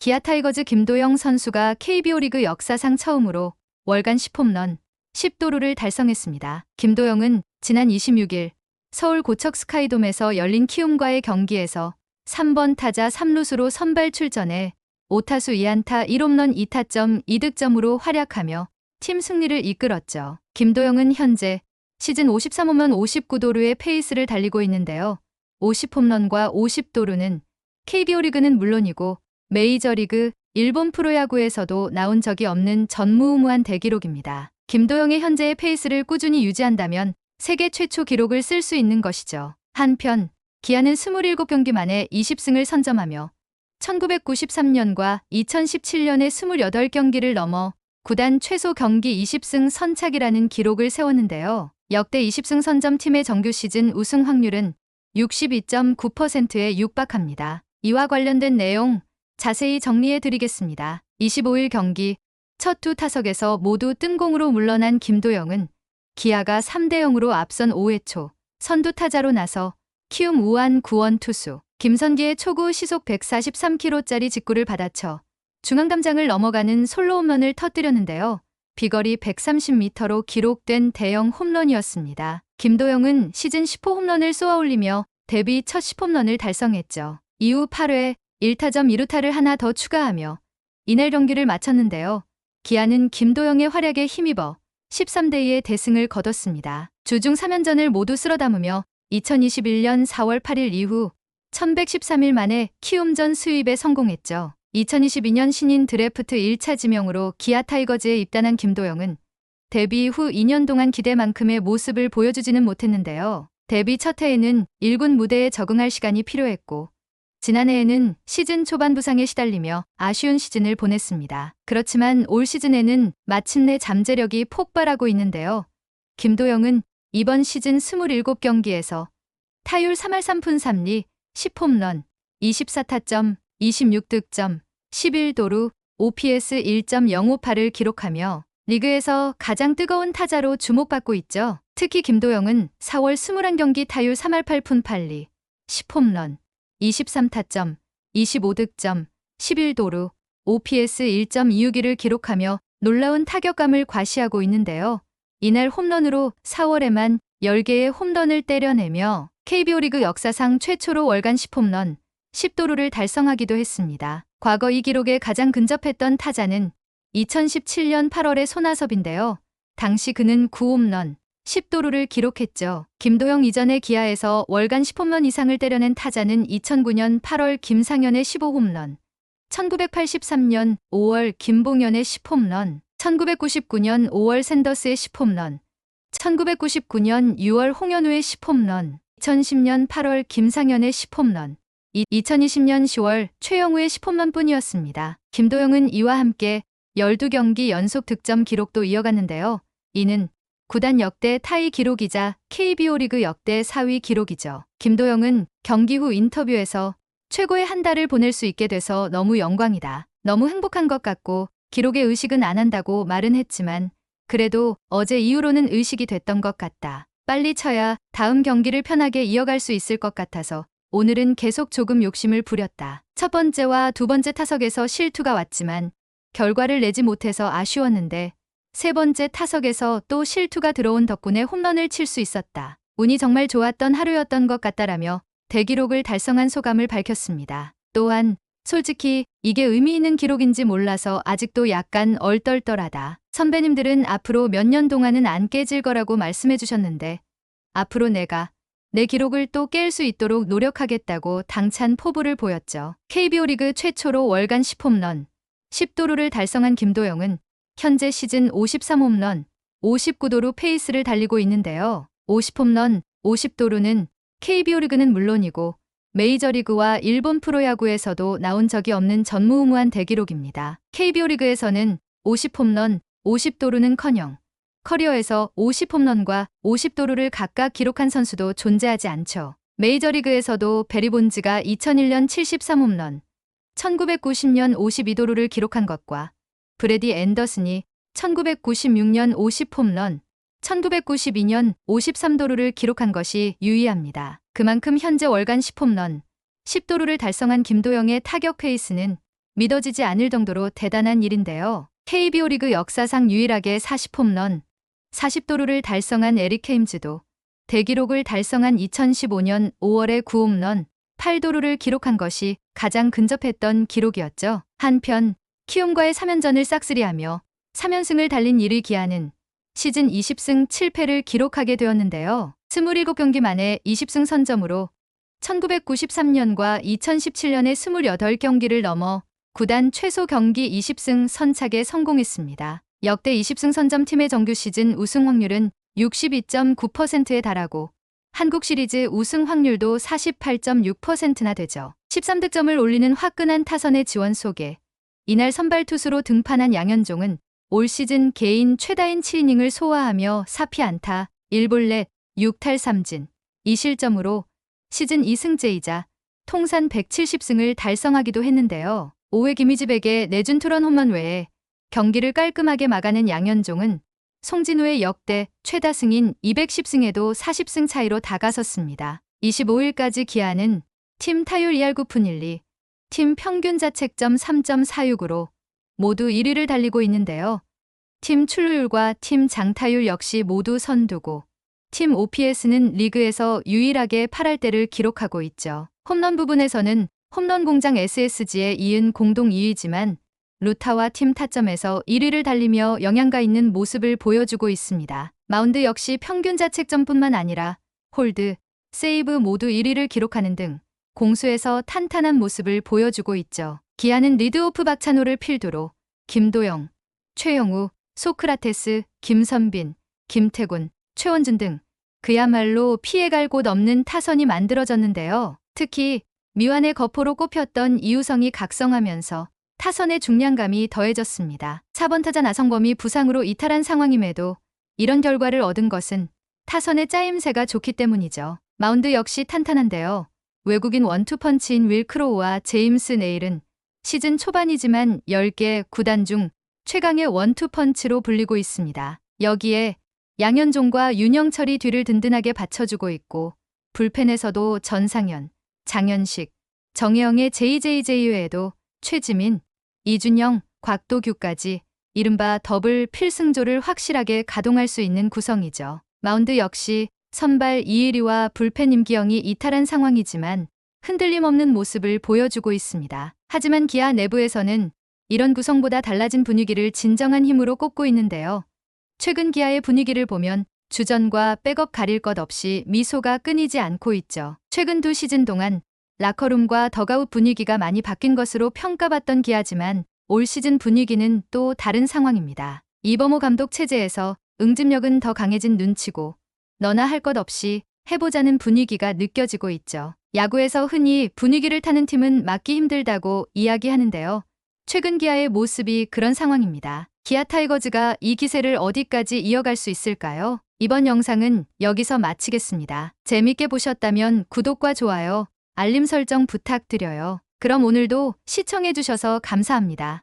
기아 타이거즈 김도영 선수가 KBO 리그 역사상 처음으로 월간 10홈런, 10도루를 달성했습니다. 김도영은 지난 26일 서울 고척 스카이돔에서 열린 키움과의 경기에서 3번 타자 3루수로 선발 출전해 5타수 2안타 1홈런 2타점 2득점으로 활약하며 팀 승리를 이끌었죠. 김도영은 현재 시즌 53홈런 59도루의 페이스를 달리고 있는데요. 50홈런과 50도루는 KBO 리그는 물론이고 메이저리그, 일본 프로야구에서도 나온 적이 없는 전무후무한 대기록입니다. 김도영의 현재의 페이스를 꾸준히 유지한다면 세계 최초 기록을 쓸 수 있는 것이죠. 한편 기아는 27경기 만에 20승을 선점하며 1993년과 2017년의 28경기를 넘어 구단 최소 경기 20승 선착이라는 기록을 세웠는데요. 역대 20승 선점팀의 정규 시즌 우승 확률은 62.9%에 육박합니다. 이와 관련된 내용 자세히 정리해 드리겠습니다. 25일 경기 첫 두 타석에서 모두 뜬공으로 물러난 김도영은 기아가 3대0으로 앞선 5회 초 선두 타자로 나서 키움 우한 구원 투수 김선기의 초구 시속 143km짜리 직구를 받아쳐 중앙담장을 넘어가는 솔로 홈런을 터뜨렸는데요. 비거리 130m로 기록된 대형 홈런이었습니다. 김도영은 시즌 10호 홈런을 쏘아올리며 데뷔 첫 10홈런을 달성했죠. 이후 8회 1타점 2루타를 하나 더 추가하며 이날 경기를 마쳤는데요. 기아는 김도영의 활약에 힘입어 13대2의 대승을 거뒀습니다. 주중 3연전을 모두 쓸어담으며 2021년 4월 8일 이후 1113일 만에 키움전 수입에 성공했죠. 2022년 신인 드래프트 1차 지명으로 기아 타이거즈에 입단한 김도영은 데뷔 후 2년 동안 기대만큼의 모습을 보여주지는 못했는데요. 데뷔 첫 해에는 1군 무대에 적응할 시간이 필요했고 지난해에는 시즌 초반 부상에 시달리며 아쉬운 시즌을 보냈습니다. 그렇지만 올 시즌에는 마침내 잠재력이 폭발하고 있는데요. 김도영은 이번 시즌 27경기에서 타율 3할 3푼 3리, 10홈런, 24타점, 26득점, 11도루, OPS 1.058을 기록하며 리그에서 가장 뜨거운 타자로 주목받고 있죠. 특히 김도영은 4월 21경기 타율 3할 8푼 8리, 10홈런, 23타점, 25득점, 11도루, OPS 1.261을 기록하며 놀라운 타격감을 과시하고 있는데요. 이날 홈런으로 4월에만 10개의 홈런을 때려내며 KBO 리그 역사상 최초로 월간 10홈런, 10도루를 달성하기도 했습니다. 과거 이 기록에 가장 근접했던 타자는 2017년 8월의 손아섭인데요. 당시 그는 9홈런, 10도루를 기록했죠. 김도영 이전에 기아에서 월간 10홈런 이상을 때려낸 타자는 2009년 8월 김상현의 15홈런, 1983년 5월 김봉현의 10홈런, 1999년 5월 샌더스의 10홈런, 1999년 6월 홍현우의 10홈런, 2010년 8월 김상현의 10홈런, 2020년 10월 최영우의 10홈런 뿐이었습니다. 김도영은 이와 함께 12경기 연속 득점 기록도 이어갔는데요. 이는 구단 역대 타이 기록이자 KBO 리그 역대 4위 기록이죠. 김도영은 경기 후 인터뷰에서 최고의 한 달을 보낼 수 있게 돼서 너무 영광이다. 너무 행복한 것 같고 기록에 의식은 안 한다고 말은 했지만 그래도 어제 이후로는 의식이 됐던 것 같다. 빨리 쳐야 다음 경기를 편하게 이어갈 수 있을 것 같아서 오늘은 계속 조금 욕심을 부렸다. 첫 번째와 두 번째 타석에서 실투가 왔지만 결과를 내지 못해서 아쉬웠는데 세 번째 타석에서 또 실투가 들어온 덕분에 홈런을 칠 수 있었다. 운이 정말 좋았던 하루였던 것 같다라며 대기록을 달성한 소감을 밝혔습니다. 또한 솔직히 이게 의미 있는 기록인지 몰라서 아직도 약간 얼떨떨하다. 선배님들은 앞으로 몇 년 동안은 안 깨질 거라고 말씀해 주셨는데 앞으로 내가 내 기록을 또 깰 수 있도록 노력하겠다고 당찬 포부를 보였죠. KBO 리그 최초로 월간 10홈런, 10도루를 달성한 김도영은 현재 시즌 53홈런, 59도루 페이스를 달리고 있는데요. 50홈런, 50도루는 KBO 리그는 물론이고 메이저리그와 일본 프로야구에서도 나온 적이 없는 전무후무한 대기록입니다. KBO 리그에서는 50홈런, 50도루는커녕 커리어에서 50홈런과 50도루를 각각 기록한 선수도 존재하지 않죠. 메이저리그에서도 베리 본즈가 2001년 73홈런, 1990년 52도루를 기록한 것과 브래디 앤더슨이 1996년 50홈런, 1992년 53도루를 기록한 것이 유의합니다. 그만큼 현재 월간 10홈런, 10도루를 달성한 김도영의 타격 페이스는 믿어지지 않을 정도로 대단한 일인데요. KBO 리그 역사상 유일하게 40홈런, 40도루를 달성한 에릭 헤임즈도 대기록을 달성한 2015년 5월에 9홈런, 8도루를 기록한 것이 가장 근접했던 기록이었죠. 한편 키움과의 3연전을 싹쓸이하며 3연승을 달린 1위 기아는 시즌 20승 7패를 기록하게 되었는데요. 27경기 만에 20승 선점으로 1993년과 2017년의 28경기를 넘어 구단 최소 경기 20승 선착에 성공했습니다. 역대 20승 선점 팀의 정규 시즌 우승 확률은 62.9%에 달하고 한국 시리즈 우승 확률도 48.6%나 되죠. 13득점을 올리는 화끈한 타선의 지원 속에 이날 선발 투수로 등판한 양현종은 올 시즌 개인 최다인 7이닝을 소화하며 4피 안타, 1볼넷, 6탈 3진, 2실점으로 시즌 2승째이자 통산 170승을 달성하기도 했는데요. 5회 김희집에게 내준 투런 홈런 외에 경기를 깔끔하게 막아낸 양현종은 송진우의 역대 최다승인 210승에도 40승 차이로 다가섰습니다. 25일까지 기아는 팀 타율 2할 9푼 1리, 팀 평균 자책점 3.46으로 모두 1위를 달리고 있는데요. 팀 출루율과 팀 장타율 역시 모두 선두고 팀 OPS는 리그에서 유일하게 8할대를 기록하고 있죠. 홈런 부분에서는 홈런 공장 SSG에 이은 공동 2위지만 루타와 팀 타점에서 1위를 달리며 영향가 있는 모습을 보여주고 있습니다. 마운드 역시 평균 자책점뿐만 아니라 홀드, 세이브 모두 1위를 기록하는 등 공수에서 탄탄한 모습을 보여주고 있죠. 기아는 리드오프 박찬호를 필두로 김도영, 최영우, 소크라테스, 김선빈, 김태군, 최원준 등 그야말로 피해갈 곳 없는 타선이 만들어졌는데요. 특히 미완의 거포로 꼽혔던 이우성이 각성하면서 타선의 중량감이 더해졌습니다. 4번 타자 나성범이 부상으로 이탈한 상황임에도 이런 결과를 얻은 것은 타선의 짜임새가 좋기 때문이죠. 마운드 역시 탄탄한데요. 외국인 원투펀치인 윌 크로우와 제임스 네일은 시즌 초반이지만 10개 구단 중 최강의 원투펀치로 불리고 있습니다. 여기에 양현종과 윤영철이 뒤를 든든하게 받쳐주고 있고 불펜에서도 전상현, 장현식, 정혜영의 JJJ 외에도 최지민, 이준영, 곽도규까지 이른바 더블 필승조를 확실하게 가동할 수 있는 구성이죠. 마운드 역시 선발 이일이와 불펜 임기영이 이탈한 상황이지만 흔들림 없는 모습을 보여주고 있습니다. 하지만 기아 내부에서는 이런 구성보다 달라진 분위기를 진정한 힘으로 꼽고 있는데요. 최근 기아의 분위기를 보면 주전과 백업 가릴 것 없이 미소가 끊이지 않고 있죠. 최근 2시즌 동안 라커룸과 덕아웃 분위기가 많이 바뀐 것으로 평가받던 기아지만 올 시즌 분위기는 또 다른 상황입니다. 이범호 감독 체제에서 응집력은 더 강해진 눈치고 너나 할 것 없이 해보자는 분위기가 느껴지고 있죠. 야구에서 흔히 분위기를 타는 팀은 막기 힘들다고 이야기하는데요. 최근 기아의 모습이 그런 상황입니다. 기아 타이거즈가 이 기세를 어디까지 이어갈 수 있을까요? 이번 영상은 여기서 마치겠습니다. 재밌게 보셨다면 구독과 좋아요, 알림 설정 부탁드려요. 그럼 오늘도 시청해주셔서 감사합니다.